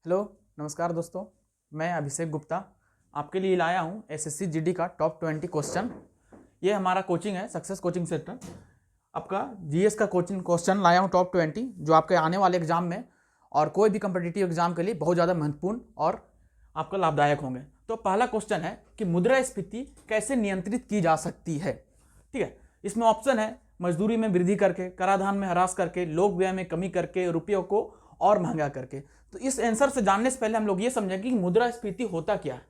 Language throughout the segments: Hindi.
हेलो, नमस्कार दोस्तों। मैं अभिषेक गुप्ता आपके लिए लाया हूँ एसएससी जीडी का टॉप 20 क्वेश्चन। ये हमारा कोचिंग है सक्सेस कोचिंग सेंटर। आपका जीएस का कोचिंग क्वेश्चन लाया हूँ टॉप 20, जो आपके आने वाले एग्जाम में और कोई भी कम्पिटिटिव एग्जाम के लिए बहुत ज़्यादा महत्वपूर्ण और आपका लाभदायक होंगे। तो पहला क्वेश्चन है कि मुद्रास्फीति कैसे नियंत्रित की जा सकती है। ठीक है, इसमें ऑप्शन है मजदूरी में वृद्धि करके, कराधान में ह्रास करके, लोक व्यय में कमी करके, रुपयों को और महंगा करके। तो इस आंसर से जानने से पहले हम लोग ये समझेंगे कि मुद्रास्फीति होता क्या है।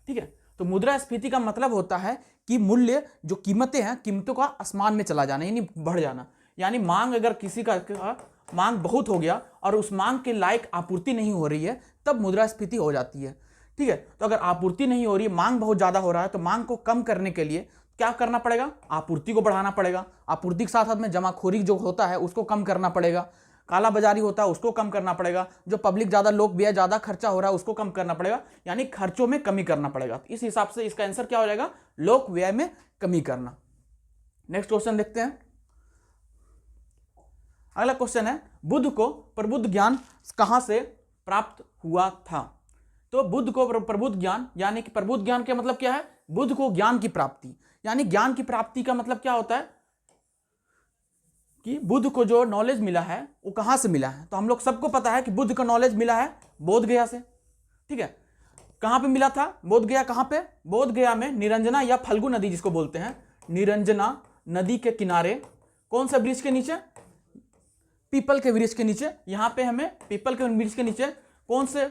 ठीक है, तो मुद्रास्फीति का मतलब होता है कि मूल्य जो कीमतें हैं, कीमतों का आसमान में चला जाना, यानी बढ़ जाना। यानी मांग, अगर किसी का मांग बहुत हो गया और उस मांग के लायक आपूर्ति नहीं हो रही है, तब मुद्रास्फीति हो जाती है। ठीक है, तो अगर आपूर्ति नहीं हो रही है, मांग बहुत ज्यादा हो रहा है, तो मांग को कम करने के लिए क्या करना पड़ेगा? आपूर्ति को बढ़ाना पड़ेगा। आपूर्ति के साथ साथ में जमाखोरी जो होता है उसको कम करना पड़ेगा। काला बाजारी होता है उसको कम करना पड़ेगा। जो पब्लिक ज्यादा, लोग व्यय ज्यादा खर्चा हो रहा है उसको कम करना पड़ेगा, यानी खर्चों में कमी करना पड़ेगा। इस हिसाब से इसका आंसर क्या हो जाएगा? लोक व्यय में कमी करना। नेक्स्ट क्वेश्चन देखते हैं। अगला क्वेश्चन है, बुद्ध को प्रबुद्ध ज्ञान कहां से प्राप्त हुआ था? तो बुद्ध को प्रबुद्ध ज्ञान, यानी कि प्रबुद्ध ज्ञान का मतलब क्या है? बुद्ध को ज्ञान की प्राप्ति, यानी ज्ञान की प्राप्ति का मतलब क्या होता है कि बुद्ध को जो नॉलेज मिला है वो कहां से मिला है। तो हम लोग सबको पता है कि बुद्ध को नॉलेज मिला है बोध गया से। ठीक है, कहां पे मिला था? बोध गया। कहां पे? बोध गया में निरंजना या फल्गु नदी जिसको बोलते हैं, निरंजना नदी के किनारे। कौन से वृक्ष के नीचे? पीपल के वृक्ष के नीचे। यहां पे हमें पीपल के वृक्ष के नीचे, कौन से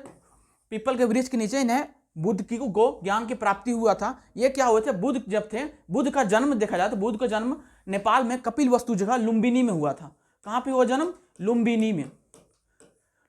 पीपल के वृक्ष के नीचे इन्हें बुद्ध की को ज्ञान की प्राप्ति हुआ था। ये क्या हुए थे? बुद्ध जब थे, बुद्ध का जन्म देखा जाए तो बुद्ध का जन्म नेपाल में कपिल वस्तु जगह लुम्बिनी में हुआ था। कहां पे हुआ जन्म? लुम्बिनी में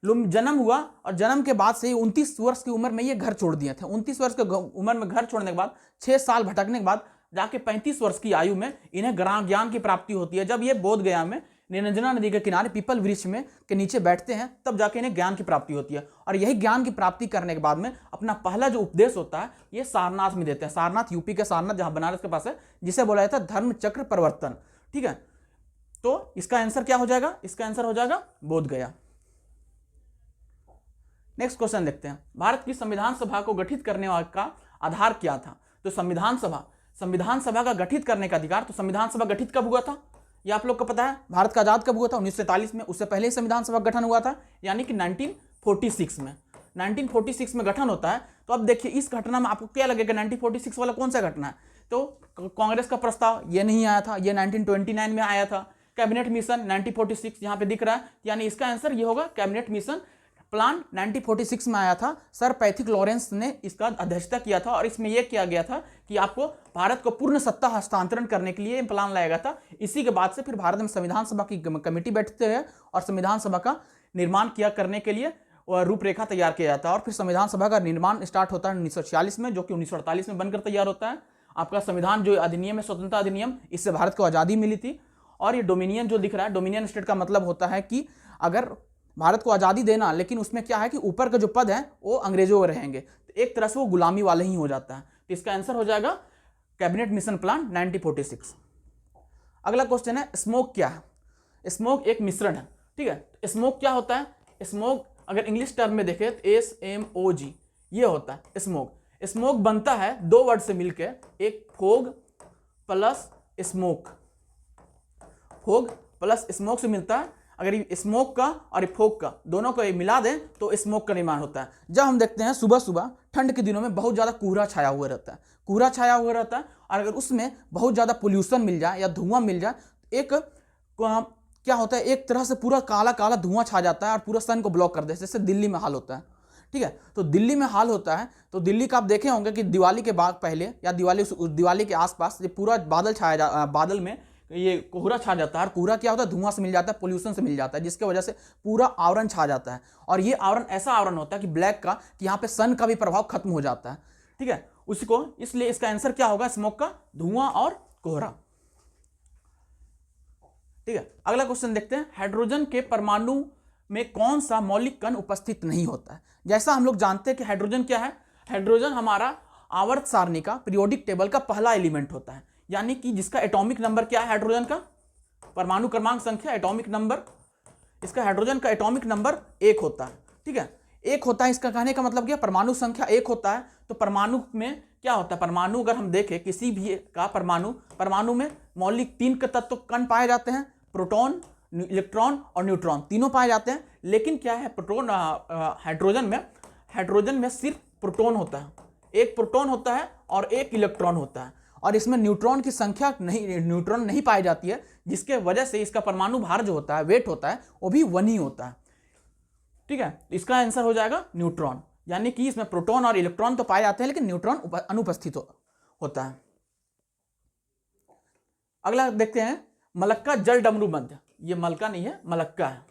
जन्म हुआ। और जन्म के बाद से 29 वर्ष की उम्र में ये घर छोड़ दिए थे। 29 वर्ष की उम्र में घर छोड़ने के बाद 6 साल भटकने के बाद जाके 35 वर्ष की आयु में इन्हें ज्ञान की प्राप्ति होती है। जब ये बोध गया में निरंजना नदी के किनारे पीपल वृक्ष में के नीचे बैठते हैं, तब जाके इन्हें ज्ञान की प्राप्ति होती है। और यही ज्ञान की प्राप्ति करने के बाद में अपना पहला जो उपदेश होता है ये सारनाथ में देते हैं। सारनाथ यूपी के सारनाथ, जहां बनारस के पास है, जिसे बोला जाता है धर्म चक्र प्रवर्तन। ठीक है, तो इसका आंसर क्या हो जाएगा? इसका आंसर हो जाएगा बोध गया। नेक्स्ट क्वेश्चन देखते हैं। भारत की संविधान सभा को गठित करने का आधार क्या था? तो संविधान सभा का गठित करने का अधिकार, तो संविधान सभा गठित कब हुआ था? ये आप लोग को पता है। भारत का आजाद कब हुआ था? 1947 में। उससे पहले ही संविधान सभा गठन हुआ था, यानी कि 1946 में। 1946 में गठन होता है। तो अब देखिए इस घटना में आपको क्या लगेगा, 1946 वाला कौन सा घटना है? तो कांग्रेस का प्रस्ताव ये नहीं आया था, ये 1929 में आया था। कैबिनेट मिशन 1946 यहां पे दिख रहा है, यानी इसका आंसर ये होगा कैबिनेट मिशन प्लान 1946 में आया था। सर पैथिक लॉरेंस ने इसका अध्यक्षता किया था और इसमें यह किया गया था कि आपको भारत को पूर्ण सत्ता हस्तांतरण करने के लिए प्लान लाया गया था। इसी के बाद से फिर भारत में संविधान सभा की कमेटी बैठते हैं और संविधान सभा का निर्माण किया करने के लिए रूपरेखा तैयार किया जाता है। और फिर संविधान सभा का निर्माण स्टार्ट होता है 1946 में, जो कि 1948 में बनकर तैयार होता है। आपका संविधान जो अधिनियम है, स्वतंत्रता अधिनियम, इससे भारत को आजादी मिली थी। और ये डोमिनियन जो दिख रहा है, डोमिनियन स्टेट का मतलब होता है कि अगर भारत को आजादी देना, लेकिन उसमें क्या है कि ऊपर का जो पद है वो अंग्रेजों में रहेंगे, तो एक तरह से वो गुलामी वाला ही हो जाता है। तो इसका आंसर हो जाएगा कैबिनेट मिशन प्लान 1946। अगला क्वेश्चन है, स्मोक क्या है? स्मोक एक मिश्रण है। ठीक है, स्मोक क्या होता है? स्मोक अगर इंग्लिश टर्म में देखें तो SMOG ये होता है स्मोक। स्मोक बनता है 2 वर्ड से मिलकर, एक fog plus smoke. Fog plus smoke से मिलता है। अगर ये स्मोक का और फोग का दोनों को मिला दें तो स्मोक का निर्माण होता है। जब हम देखते हैं सुबह सुबह ठंड के दिनों में बहुत ज़्यादा कोहरा छाया हुआ रहता है, कोहरा छाया हुआ रहता है, और अगर उसमें बहुत ज़्यादा पोल्यूशन मिल जाए या धुआं मिल जाए, एक क्या होता है, एक तरह से पूरा काला काला धुआं छा जाता है और पूरा सन को ब्लॉक कर देता है। जैसे दिल्ली में हाल होता है। ठीक है, तो दिल्ली में हाल होता है। तो दिल्ली का आप देखे होंगे कि दिवाली के बाद पहले या दिवाली के आसपास ये पूरा बादल बादल में ये कोहरा छा जाता है। और कोहरा क्या होता है? धुआं से मिल जाता है, पोल्यूशन से मिल जाता है, जिसके वजह से पूरा आवरण छा जाता है। और ये आवरण ऐसा आवरण होता है कि ब्लैक का, कि यहाँ पे सन का भी प्रभाव खत्म हो जाता है। ठीक है, उसको, इसलिए इसका आंसर क्या होगा? स्मोक का धुआं और कोहरा। ठीक है, अगला क्वेश्चन देखते हैं। हाइड्रोजन के परमाणु में कौन सा मौलिक कण उपस्थित नहीं होता है? जैसा हम लोग जानते हैं कि हाइड्रोजन क्या है, हाइड्रोजन हमारा आवर्त सारणी का, पीरियोडिक टेबल का पहला एलिमेंट होता है, यानी कि जिसका एटॉमिक नंबर क्या है? हाइड्रोजन का परमाणु क्रमांक संख्या, एटॉमिक नंबर, इसका हाइड्रोजन का एटॉमिक नंबर 1 होता है। ठीक है, एक होता है, इसका कहने का मतलब क्या, परमाणु संख्या एक होता है। तो परमाणु में क्या होता है, परमाणु अगर हम देखें किसी भी का परमाणु में मौलिक 3 के तत्व कण पाए जाते हैं, प्रोटॉन, इलेक्ट्रॉन और न्यूट्रॉन, तीनों पाए जाते हैं। लेकिन क्या है, हाइड्रोजन में सिर्फ प्रोटॉन होता है, एक प्रोटॉन होता है और एक इलेक्ट्रॉन होता है, और इसमें न्यूट्रॉन की संख्या नहीं पाई जाती है, जिसके वजह से इसका परमाणु भार जो होता है, वेट होता है, वो भी 1 ही होता है। ठीक है, इसका आंसर हो जाएगा न्यूट्रॉन, यानी कि इसमें प्रोटॉन और इलेक्ट्रॉन तो पाए जाते हैं लेकिन न्यूट्रॉन अनुपस्थित होता है। अगला देखते हैं, मलक्का जल डमरू मध्य। ये मलका नहीं है, मलक्का है।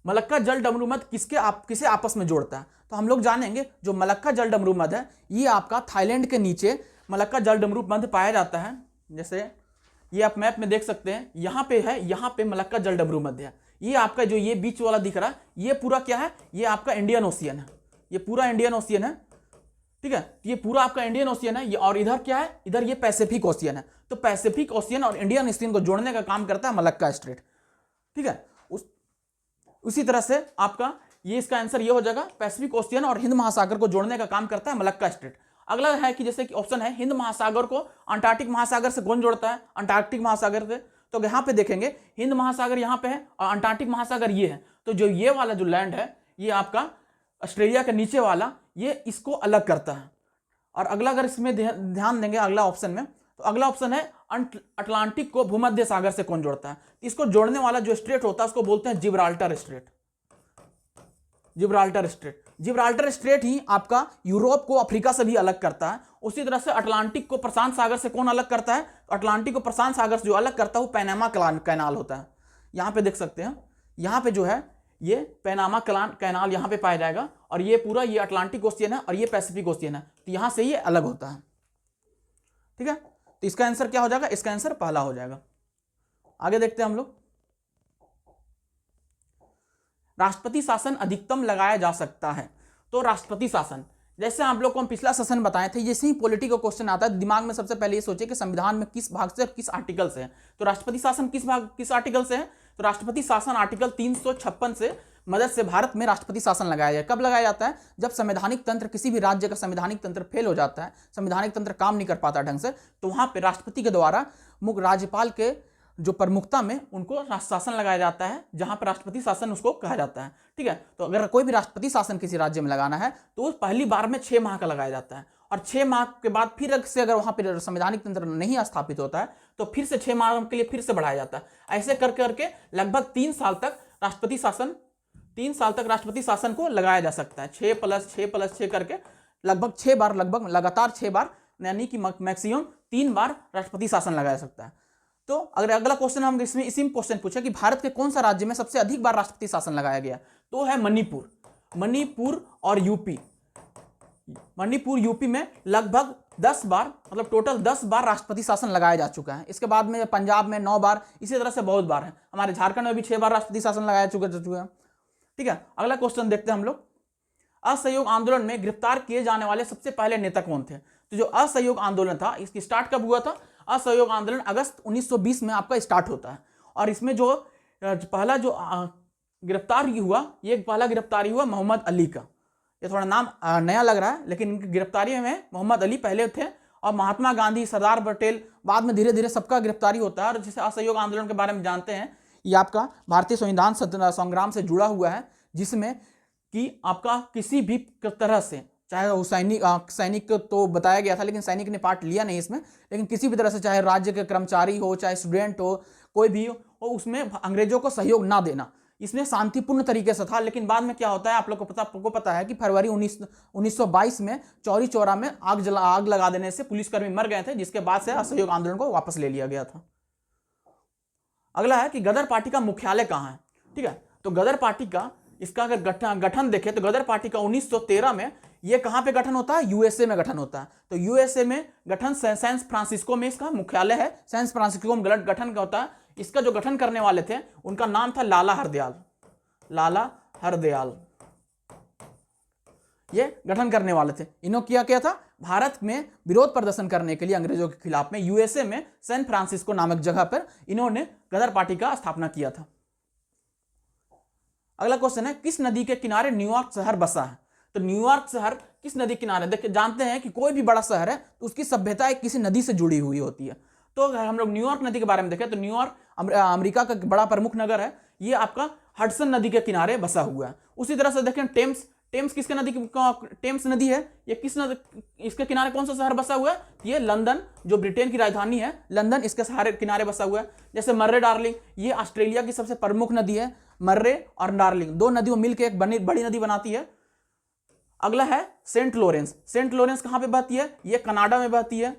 मलक्का जल डमरू मध्य किसे आपस में जोड़ता है? तो हम लोग जानेंगे, जो मलक्का जल डमरू मध्य है, ये आपका थाईलैंड के नीचे मलक्का जल डमरू मध्य पाया जाता है। जैसे ये आप मैप में देख सकते हैं, यहाँ पे है, यहाँ पे मलक्का जल डमरू मध्य है। ये आपका जो ये बीच वाला दिख रहा है, ये पूरा क्या है, ये आपका इंडियन ओशियन है, ये पूरा इंडियन ओशियन है। ठीक है, ये पूरा आपका इंडियन ओशियन है, ये और इधर क्या है, इधर ये पैसिफिक ओशियन है। तो पैसिफिक ओशियन और इंडियन ओशियन को जोड़ने का काम करता है मलक्का स्ट्रेट। ठीक है, उसी तरह से आपका ये इसका आंसर ये हो जाएगा, पैसिफिक ओशियन और हिंद महासागर को जोड़ने का काम करता है मलक्का स्ट्रेट। अगला है कि जैसे कि ऑप्शन है, हिंद महासागर को अंटार्कटिक महासागर से कौन जोड़ता है? अंटार्कटिक महासागर से। तो यहाँ पे देखेंगे, हिंद महासागर यहाँ पे है और अंटार्कटिक महासागर ये है। तो जो ये वाला जो लैंड है, ये आपका ऑस्ट्रेलिया के नीचे वाला, ये इसको अलग करता है। और अगला अगर इसमें ध्यान देंगे अगला ऑप्शन में, तो अगला ऑप्शन है, अटलांटिक को भूमध्य सागर से कौन जोड़ता है? इसको जोड़ने वाला जो स्ट्रेट होता है उसको बोलते हैं जिब्राल्टर स्ट्रेट। जिब्राल्टर स्ट्रेट ही आपका यूरोप को अफ्रीका से भी अलग करता है। उसी तरह से अटलांटिक को प्रशांत सागर से कौन अलग करता है? अटलांटिक को प्रशांत सागर से जो अलग करता है वो पैनामा कैनाल होता है। यहाँ पे देख सकते हैं, यहाँ पे जो है ये पैनामा कैनाल यहाँ पे पाया जाएगा, और ये पूरा ये अटलांटिक ओशियन है और ये पैसिफिक ओशियन है, तो यहाँ से ये अलग होता है। ठीक है, तो इसका आंसर क्या हो जाएगा? इसका आंसर पहला हो जाएगा। आगे देखते हैं हम लोग, राष्ट्रपति शासन अधिकतम लगाया जा सकता है। तो राष्ट्रपति शासन, जैसे आप लोग को हम पिछला सेशन बताए थे, जैसे ही पॉलिटी का क्वेश्चन आता है, दिमाग में सबसे पहले ये सोचे कि संविधान में किस भाग से और किस आर्टिकल से है। तो राष्ट्रपति शासन किस आर्टिकल से है? तो राष्ट्रपति शासन आर्टिकल 356 से मदद से भारत में राष्ट्रपति शासन लगाया जाए। कब लगाया जाता है? जब संवैधानिक तंत्र, किसी भी राज्य का संवैधानिक तंत्र फेल हो जाता है, संवैधानिक तंत्र काम नहीं कर पाता ढंग से, तो वहां पर राष्ट्रपति के द्वारा राज्यपाल के जो प्रमुखता में उनको शासन लगाया जाता है, जहां पर राष्ट्रपति शासन उसको कहा जाता है। ठीक है, तो अगर कोई भी राष्ट्रपति शासन किसी राज्य में लगाना है तो पहली बार में 6 माह का लगाया जाता है, और 6 माह के बाद फिर से अगर वहां पर संवैधानिक तंत्र नहीं स्थापित होता है तो फिर से 6 माह के लिए फिर से बढ़ाया जाता है। ऐसे कर करके लगभग 3 साल तक राष्ट्रपति शासन को लगाया जा सकता है। 6 + 6 + 6 करके लगभग 6 बार, लगभग लगातार 6 बार, यानी कि मैक्सिमम 3 बार राष्ट्रपति शासन लगाया सकता है। तो अगर अगला क्वेश्चन हम इसी में क्वेश्चन पूछे कि भारत के कौन सा राज्य में सबसे अधिक बार राष्ट्रपति शासन लगाया गया, तो है मणिपुर और यूपी। मणिपुर यूपी में लगभग 10 बार, मतलब टोटल 10 बार राष्ट्रपति शासन लगाया जा चुका है। इसके बाद में पंजाब में 9 बार, इसी तरह से बहुत बार है। हमारे झारखंड में भी 6 बार राष्ट्रपति शासन लगाया चुके हैं। ठीक है, अगला क्वेश्चन देखते हैं हम लोग, असहयोग आंदोलन में गिरफ्तार किए जाने वाले सबसे पहले नेता कौन थे? तो जो असहयोग आंदोलन था, इसकी स्टार्ट कब हुआ था? असहयोग आंदोलन अगस्त 1920 में आपका स्टार्ट होता है, और इसमें जो पहला जो गिरफ्तारी हुआ मोहम्मद अली का। ये थोड़ा नाम नया लग रहा है, लेकिन इनकी गिरफ्तारी में मोहम्मद अली पहले थे, और महात्मा गांधी, सरदार पटेल बाद में धीरे धीरे सबका गिरफ्तारी होता है। और जैसे असहयोग आंदोलन के बारे में जानते हैं, ये आपका भारतीय संविधान संग्राम से जुड़ा हुआ है, जिसमें कि आपका किसी भी तरह से, चाहे वो सैनिक तो बताया गया था लेकिन सैनिक ने पार्ट लिया नहीं इसमें, लेकिन किसी भी तरह से, चाहे राज्य के कर्मचारी हो, चाहे स्टूडेंट हो, कोई भी हो, उसमें अंग्रेजों को सहयोग ना देना, इसमें शांतिपूर्ण तरीके से था। लेकिन बाद में क्या होता है, आप लोग को पता है कि फरवरी 1922 में चौरी चौरा में आग लगा देने से पुलिसकर्मी मर गए थे, जिसके बाद से असहयोग आंदोलन को वापस ले लिया गया था। अगला है कि गदर पार्टी का मुख्यालय कहाँ है? ठीक है, तो गदर पार्टी का, इसका अगर गठन देखें तो गदर पार्टी का 1913 में ये कहां पे गठन होता है? यूएसए में गठन होता है। तो यूएसए में गठन सैन फ्रांसिस्को में इसका मुख्यालय है, सैन फ्रांसिस्को में गठन का होता है। इसका जो गठन करने वाले थे उनका नाम था लाला हरदयाल। ये गठन करने वाले थे। इन्होंने क्या था, भारत में विरोध प्रदर्शन करने के लिए अंग्रेजों के खिलाफ में यूएसए में सैन फ्रांसिस्को नामक जगह पर इन्होंने गदर पार्टी का स्थापना किया था। अगला क्वेश्चन है, किस नदी के किनारे न्यूयॉर्क शहर बसा है? तो न्यूयॉर्क शहर किस नदी किनारे? देखिए, जानते हैं कि कोई भी बड़ा शहर है तो उसकी सभ्यता एक किसी नदी से जुड़ी हुई होती है। तो अगर हम लोग न्यूयॉर्क नदी के बारे में देखें तो न्यूयॉर्क अमेरिका का बड़ा प्रमुख नगर है। ये आपका हडसन नदी के किनारे बसा हुआ है। उसी तरह से देखें टेम्स किसके नदी की? टेम्स नदी है। ये किस नदी, इसके किनारे कौन सा शहर बसा हुआ है? ये लंदन, जो ब्रिटेन की राजधानी है लंदन, इसके सहारे किनारे बसा हुआ है। जैसे मर्रे डार्लिंग, ये ऑस्ट्रेलिया की सबसे प्रमुख नदी है। मर्रे और डार्लिंग दो नदियों मिलकर एक बड़ी नदी बनाती है। अगला है सेंट लॉरेंस। सेंट लॉरेंस कहां पे बहती है? ये कनाडा में बहती है।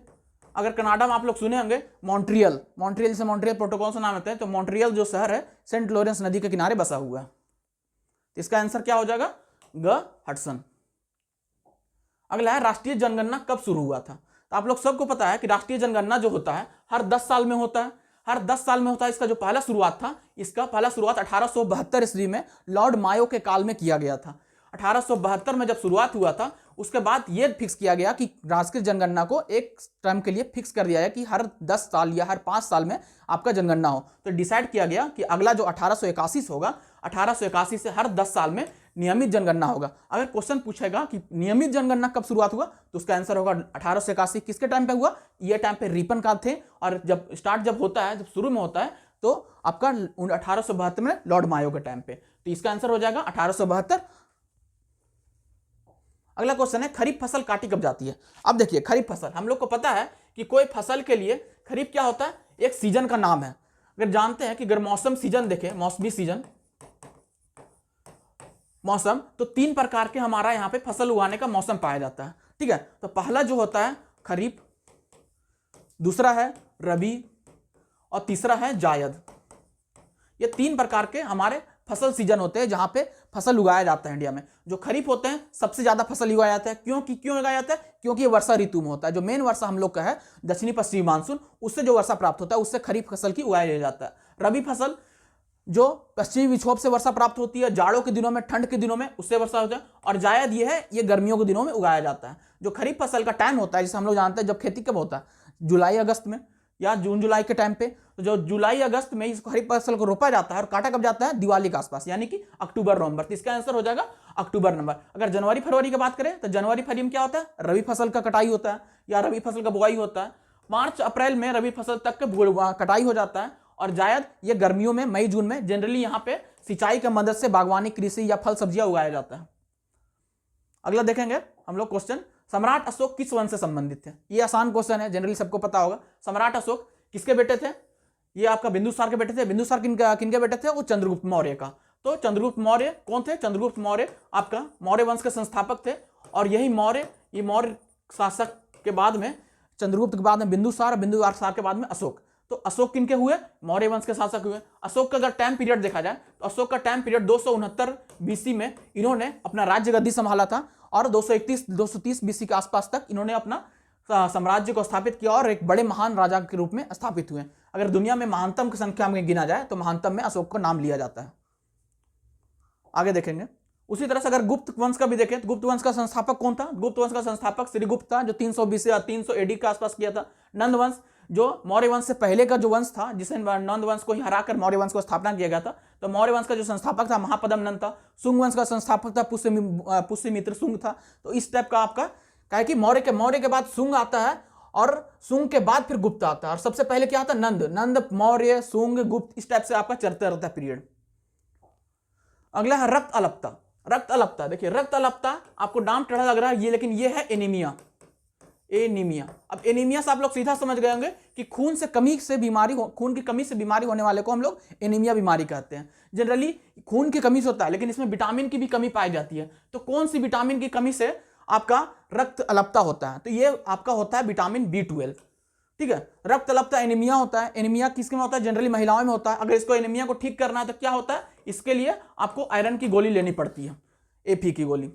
अगर कनाडा में आप लोग सुने होंगे मॉन्ट्रियल से मॉन्ट्रियल प्रोटोकॉल से नाम होता है, तो मॉन्ट्रियल जो शहर है सेंट लॉरेंस नदी के किनारे बसा हुआ है। तो इसका आंसर क्या हो जाएगा? ग हडसन। अगला है, राष्ट्रीय जनगणना कब शुरू हुआ था? तो आप लोग सबको पता है कि राष्ट्रीय जनगणना जो होता है हर 10 साल में होता है। हर 10 साल में होता है। इसका जो पहला शुरुआत था, इसका पहला शुरुआत 1872 ईस्वी में लॉर्ड मायो के काल में किया गया था। 1872 में जब शुरुआत हुआ था, उसके बाद यह फिक्स किया गया कि राष्ट्रीय जनगणना को एक टर्म के लिए फिक्स कर दिया है कि हर 10 साल या हर 5 साल में आपका जनगणना हो। तो डिसाइड किया गया कि अगला जो 1881 से होगा, 1881 से हर 10 साल में नियमित जनगणना होगा। अगर क्वेश्चन पूछेगा कि नियमित जनगणना कब शुरुआत हुआ, तो उसका आंसर होगा 1881। किसके टाइम पे हुआ? ये टाइम पे रिपन का थे। और जब स्टार्ट होता है, जब शुरू में होता है, तो आपका 1872 में लॉर्ड मायो के टाइम पे। तो इसका आंसर हो जाएगा 1872। अगला क्वेश्चन है, खरीफ फसल काटी कब जाती है? अब देखिए, खरीफ फसल, हम लोग को पता है कि कोई फसल के लिए खरीफ क्या होता है? एक सीजन का नाम है। अगर जानते हैं कि अगर मौसम सीजन देखें, मौसमी सीजन, मौसम, तो 3 प्रकार के हमारा यहां पे फसल उगाने का मौसम पाया जाता है। ठीक है, तो पहला जो होता है खरीफ, दूसरा है रबी और तीसरा है जायद। ये 3 प्रकार के हमारे फसल सीजन होते हैं जहां पे फसल उगाया जाता है इंडिया में। जो खरीफ होते हैं सबसे ज्यादा फसल उगाया जाता है। क्यों उगाया जाता है? क्योंकि ये वर्षा ऋतु में होता है। जो मेन वर्षा हम लोग का है दक्षिणी पश्चिमी मानसून, उससे जो वर्षा प्राप्त होता है उससे खरीफ फसल की उगाया जाता है। रबी फसल जो पश्चिमी विक्षोभ से वर्षा प्राप्त होती है, जाड़ों के दिनों में, ठंड के दिनों में, उससे वर्षा होता है। और जायद ये है, ये गर्मियों के दिनों में उगाया जाता है। जो खरीफ फसल का टाइम होता है, जिसे हम लोग जानते हैं जब खेती कब होता है, जुलाई अगस्त में या जून जुलाई के टाइम पे। तो जो जुलाई अगस्त में इस खरीफ फसल को रोपा जाता है और काटा कब जाता है? दिवाली के आसपास, यानी कि अक्टूबर नवंबर। तो इसका आंसर हो जाएगा अक्टूबर नवंबर। अगर जनवरी फरवरी की बात करें तो जनवरी फरवरी में क्या होता है? रबी फसल का कटाई होता है या रबी फसल का बुआई होता है। मार्च अप्रैल में रबी फसल तक का कटाई हो जाता है। और जायद ये गर्मियों में, मई जून में जनरली यहाँ पे सिंचाई की मदद से बागवानी, कृषि या फल सब्जियां उगाया जाता है। अगला देखेंगे हम लोग क्वेश्चन, सम्राट अशोक किस वंश से संबंधित थे? ये आसान क्वेश्चन है, जनरली सबको पता होगा। सम्राट अशोक किसके बेटे थे? ये आपका बिंदुसार के बेटे थे। बिंदुसार किनके बेटे थे? वो चंद्रगुप्त मौर्य का। तो चंद्रगुप्त मौर्य कौन थे? चंद्रगुप्त मौर्य आपका मौर्य वंश के संस्थापक थे। और यही मौर्य शासक के बाद में, चंद्रगुप्त के बाद में बिंदुसार, बिंदुसार के बाद में अशोक। तो अशोक किनके हुए? मौर्य वंश के शासक हुए। अशोक का अगर टाइम पीरियड देखा जाए तो अशोक का टाइम पीरियड 269 बीसी में इन्होंने अपना राज्य गद्दी संभाला था। और 230 बीसी के आसपास तक इन्होंने अपना साम्राज्य को स्थापित किया और एक बड़े महान राजा के रूप में स्थापित हुए। अगर दुनिया में महानतम की संख्या में गिना जाए तो महानतम में अशोक का नाम लिया जाता है। आगे देखेंगे। उसी तरह से अगर गुप्त वंश का भी देखें तो गुप्त वंश का संस्थापक कौन था? गुप्त वंश का संस्थापक श्रीगुप्त था, जो 320 या 300 एडी के आसपास किया था। नंद वंश जो मौर्य वंश से पहले का जो वंश था, जिसे नंद वंश को ही हराकर मौर्य वंश को स्थापना किया गया था, तो मौर्य वंश का जो संस्थापक था महापद्म नंद था। शुंग वंश का संस्थापक था पुष्यमित्र शुंग था। तो इस टाइप का आपका क्या है कि मौर्य के बाद शुंग आता है और शुंग के बाद फिर गुप्त आता है। और सबसे पहले क्या आता है? नंद, मौर्य, शुंग, गुप्त, इस टाइप से आपका चलता रहता है पीरियड। अगला है रक्त अलपता। रक्त अलपता, देखिए रक्त अलपता आपको नाम टेढ़ा लग रहा है ये, लेकिन ये है एनीमिया। अब एनीमिया से आप लोग सीधा समझ गए होंगे कि खून की कमी से बीमारी होने वाले को हम लोग एनीमिया बीमारी कहते हैं। जनरली खून की कमी से होता है, लेकिन इसमें विटामिन की भी कमी पाई जाती है। तो कौन सी विटामिन की कमी से आपका रक्त अलपता होता है? तो ये आपका होता है विटामिन B12। ठीक है, रक्त अलपता एनीमिया होता है। एनीमिया किसके में होता है? जनरली महिलाओं में होता है। अगर इसको एनीमिया को ठीक करना है तो क्या होता है? इसके लिए आपको आयरन की गोली लेनी पड़ती है, Fe की गोली।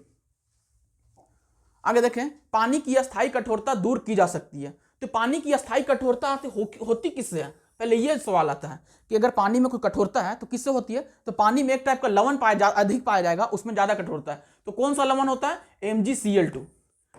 आगे देखें, पानी की अस्थायी कठोरता दूर की जा सकती है। तो पानी की अस्थायी कठोरता होती किससे है? पहले यह सवाल आता है कि अगर पानी में कोई कठोरता है तो किससे होती है? तो पानी में एक टाइप का लवण अधिक पाया जाएगा, उसमें ज्यादा कठोरता है। तो कौन सा लवण होता है? MgCl2,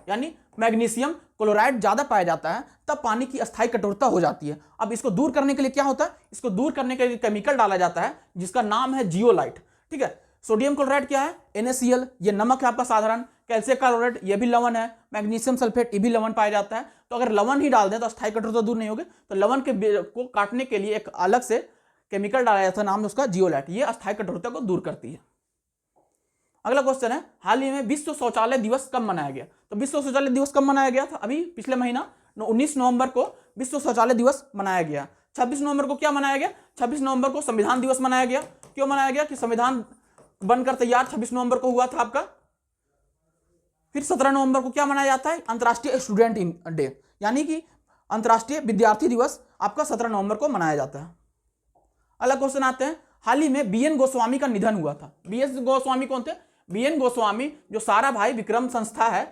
यानी मैग्नीशियम क्लोराइड ज्यादा पाया जाता है, तब पानी की अस्थायी कठोरता हो जाती है। अब इसको दूर करने के लिए क्या होता है? इसको दूर करने के लिए केमिकल डाला जाता है जिसका नाम है जियोलाइट। ठीक है, सोडियम क्लोराइड क्या है? NaCl, ये नमक है आपका साधारण। कैल्शियम क्लोराइड ये भी लवण है। मैग्नीशियम सल्फेट ये भी लवण पाया जाता है। तो अगर लवण ही डाल दें तो अस्थायी कठोरता दूर नहीं होगी। तो लवण के को काटने के लिए एक अलग से केमिकल डाला जाता है, नाम है उसका जियोलैट। ये अस्थायी कठोरता को दूर करती है। अगला क्वेश्चन है, हाल ही में विश्व शौचालय दिवस कब मनाया गया? तो विश्व शौचालय दिवस कब मनाया गया था? अभी पिछले महीना 19 नवंबर को विश्व शौचालय दिवस मनाया गया। 26 नवंबर को क्या मनाया गया? 26 नवंबर को संविधान दिवस मनाया गया। क्यों मनाया गया? कि संविधान बनकर तैयार 26 नवंबर को हुआ था आपका। फिर 17 नवंबर को क्या मनाया जाता है? अंतर्राष्ट्रीय स्टूडेंट डे, यानी कि अंतर्राष्ट्रीय विद्यार्थी दिवस आपका 17 नवंबर को मनाया जाता है। अगला क्वेश्चन आते हैं, हाल ही में BN गोस्वामी का निधन हुआ था। BN गोस्वामी कौन थे? BN गोस्वामी जो साराभाई विक्रम संस्था है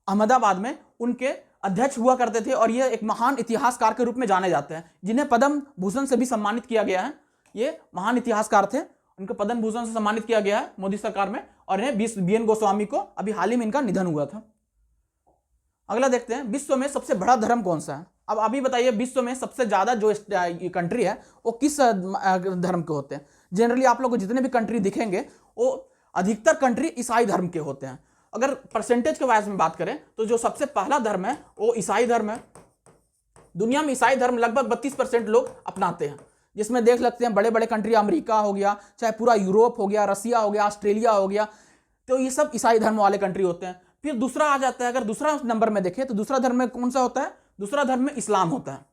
अहमदाबाद में, उनके अध्यक्ष हुआ करते थे और ये एक महान इतिहासकार के रूप में जाने जाते हैं, जिन्हें पद्म भूषण से भी सम्मानित किया गया है। ये महान इतिहासकार थे, उनको पद्म भूषण से सम्मानित किया गया है मोदी सरकार में, और इन्हें BN गोस्वामी को अभी हाल ही में इनका निधन हुआ था। अगला देखते हैं, विश्व में सबसे बड़ा धर्म कौन सा है? अब अभी बताइए, विश्व में सबसे ज्यादा जो कंट्री है वो किस धर्म के होते हैं? जनरली आप लोग को जितने भी कंट्री दिखेंगे वो अधिकतर कंट्री ईसाई धर्म के होते हैं। अगर परसेंटेज के वाइज में बात करें तो जो सबसे पहला धर्म है वो ईसाई धर्म है। दुनिया में ईसाई धर्म लगभग 32% लोग अपनाते हैं, जिसमें देख सकते हैं बड़े बड़े कंट्री, अमेरिका हो गया, चाहे पूरा यूरोप हो गया, रसिया हो गया, ऑस्ट्रेलिया हो गया, तो ये सब ईसाई धर्म वाले कंट्री होते हैं। फिर दूसरा आ जाता है, अगर दूसरा नंबर में देखें तो दूसरा धर्म में कौन सा होता है? दूसरा धर्म में इस्लाम होता है,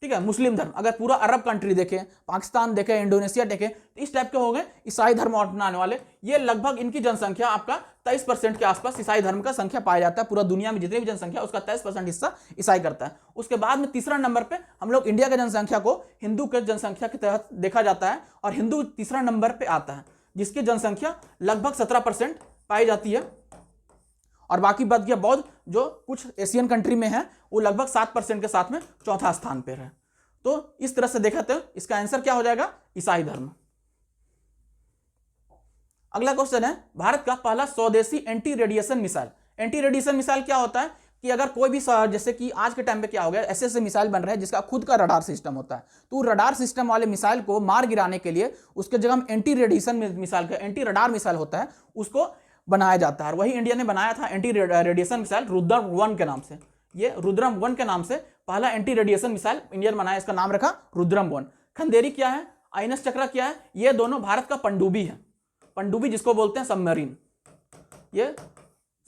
ठीक है, मुस्लिम धर्म। अगर पूरा अरब कंट्री देखें, पाकिस्तान देखें, इंडोनेशिया देखें, तो इस टाइप के हो गए ईसाई धर्म अपनाने वाले। ये लगभग इनकी जनसंख्या आपका 23% के आसपास ईसाई धर्म का संख्या पाया जाता है। पूरा दुनिया में जितनी भी जनसंख्या उसका 23% हिस्सा ईसाई करता है। उसके बाद में तीसरा नंबर पे हम लोग इंडिया की जनसंख्या को हिंदू के जनसंख्या के तहत देखा जाता है, और हिंदू तीसरा नंबर पे आता है, जिसकी जनसंख्या लगभग 17% पाई जाती है। और बाकी बच गया बौद्ध, जो कुछ एशियन कंट्री में है, वो लगभग 7% के साथ में चौथा स्थान पर है। तो इस तरह से देखा तो इसका आंसर क्या हो जाएगा? ईसाई धर्म। अगला क्वेश्चन है, भारत का पहला स्वदेशी anti radiation missile. Anti radiation missile क्या होता है? कि अगर कोई भी, जैसे कि आज के टाइम पे क्या हो गया, ऐसे मिसाइल बन रहे हैं जिसका खुद का रडार सिस्टम होता है, तो रडार सिस्टम वाले मिसाइल को मार गिराने के लिए उसके जगह हम एंटी रेडिएशन मिसाइल का, एंटी रडार मिसाइल होता है, उसको बनाया जाता है। और वही इंडिया ने बनाया था एंटी रेडिएशन मिसाइल रुद्रम 1 के नाम से। ये रुद्रम 1 के नाम से पहला एंटी रेडिएशन मिसाइल इंडिया ने बनाया, इसका नाम रखा रुद्रम 1। खंदेरी क्या है? आईएनएस चक्रा क्या है? ये दोनों भारत का पनडुब्बी है। पनडुब्बी जिसको बोलते हैं सबमरीन, ये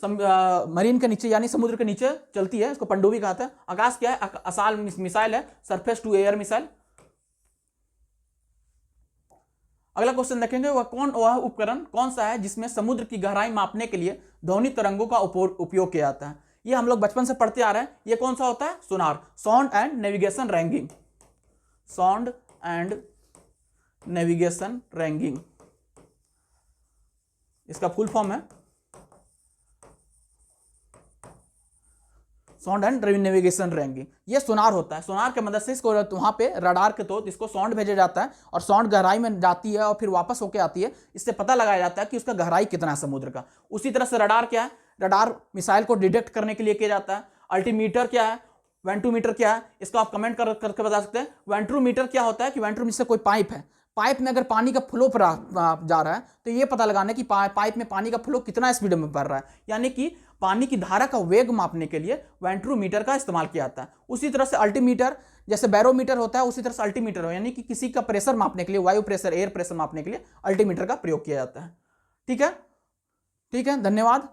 मरीन के नीचे यानी समुद्र के नीचे चलती है, इसको पनडुब्बी कहते हैं। आकाश क्या है? असाल मिसाइल है, सरफेस टू एयर मिसाइल। अगला क्वेश्चन देखेंगे, वह उपकरण कौन सा है जिसमें समुद्र की गहराई मापने के लिए ध्वनि तरंगों का उपयोग किया जाता है? ये हम लोग बचपन से पढ़ते आ रहे हैं। ये कौन सा होता है? Sonar, sound and navigation ranking. Sound and navigation ranking इसका फुल फॉर्म है साउंड एंड नेविगेशन रैंकिंग। ये सोनार होता है। सोनार के मदद से इसको वहां पे रडार के तौर इसको साउंड भेजा जाता है, और साउंड गहराई में जाती है और फिर वापस होके आती है। इससे पता लगाया जाता है कि उसका गहराई कितना है समुद्र का। उसी तरह से रडार क्या है? रडार मिसाइल को डिटेक्ट करने के लिए किया जाता है। अल्टीमीटर क्या है? वेंट्रोमीटर क्या है? इसको आप कमेंट करके बता सकते हैं। वेंट्रोमीटर क्या होता है? कि वेंट्रोमीटर से कोई पाइप है, पाइप में अगर पानी का फ्लो जा रहा है तो ये पता लगाना कि पाइप में पानी का फ्लो कितना स्पीड में बढ़ रहा है, यानी कि पानी की धारा का वेग मापने के लिए वेंट्रोमीटर का इस्तेमाल किया जाता है। उसी तरह से अल्टीमीटर, जैसे बैरोमीटर होता है, उसी तरह से अल्टीमीटर हो, यानी कि किसी का प्रेशर मापने के लिए, वायु प्रेशर, एयर प्रेशर मापने के लिए अल्टीमीटर का प्रयोग किया जाता है। ठीक है, धन्यवाद।